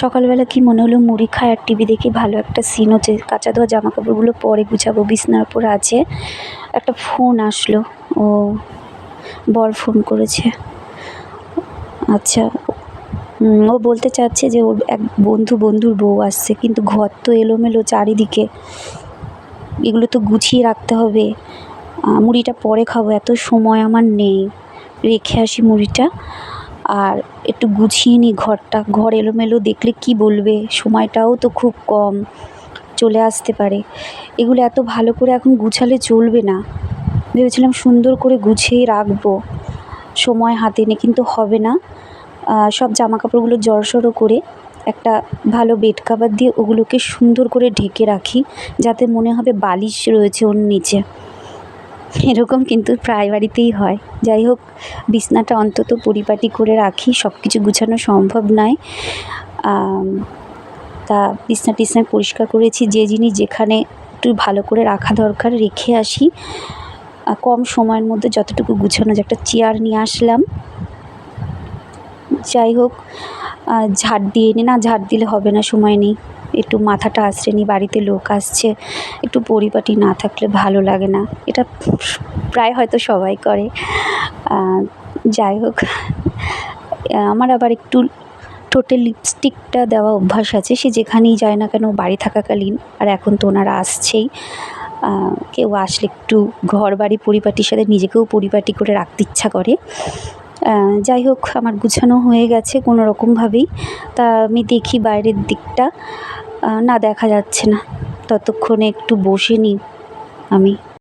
সকালবেলা কি মনে হলো মুড়ি খাই আর টিভি দেখি, ভালো একটা সিন হচ্ছে, কাচা ধোয়া জামা কাপড়গুলো পরে গুছাবো, বিছনার উপর আছে। একটা ফোন আসলো, ও বর ফোন করেছে। আচ্ছা, ও বলতে চাচ্ছে যে ওর এক বন্ধুর বউ আসছে, কিন্তু ঘর তো এলোমেলো চারিদিকে, এগুলো তো গুছিয়ে রাখতে হবে। মুড়িটা পরে খাবো, এত সময় আমার নেই, রেখে আসি মুড়িটা আর একটু গুছিয়ে নিই ঘরটা। ঘর এলোমেলো দেখলে কি বলবে, সময়টাও তো খুব কম, চলে আসতে পারে। এগুলো এত ভালো করে এখন গুছালে চলবে না। ভেবেছিলাম সুন্দর করে গুছিয়ে রাখবো, সময় হাতে নেই, কিন্তু হবে না। সব জামা কাপড়গুলো জড়সড়ো করে একটা ভালো বেড কাভার দিয়ে ওগুলোকে সুন্দর করে ঢেকে রাখি, যাতে মনে হবে বালিশ রয়েছে ওর নিচে। এরকম কিন্তু প্রায় বাড়িতেই হয়। যাই হোক, বিছনাটা অন্তত পরিপাটি করে রাখি, সব কিছু গুছানো সম্ভব নয়। তা বিছনা পরিষ্কার করেছি, যে জিনিস যেখানে একটু ভালো করে রাখা দরকার রেখে আসি। কম সময়ের মধ্যে যতটুকু গুছানো যায়, একটা চেয়ার নিয়ে আসলাম। যাই হোক, ঝাড় দিয়ে নি, না ঝাড় দিলে হবে না, সময় নেই। একটু মাথাটা আঁচড়ে নিই, বাড়িতে লোক আসছে, একটু পরিপাটি না থাকলে ভালো লাগে না। এটা প্রায় হয়তো সবাই করে। যাই হোক, আমার আবার একটু ঠোঁটে লিপস্টিকটা দেওয়া অভ্যাস আছে, সে যেখানেই যায় না কেন, বাড়ি থাকাকালীন। আর এখন তো ওনারা আসছেই, কেউ আসলে একটু ঘর বাড়ি পরিপাটির সাথে নিজেকেও পরিপাটি করে রাখতে ইচ্ছা করে। যাই হোক, আমার গুছানো হয়ে গেছে কোনো রকমভাবেই। তা আমি দেখি বাইরের দিকটা, না দেখা যাচ্ছে না, ততক্ষণে একটু বসে নিই আমি।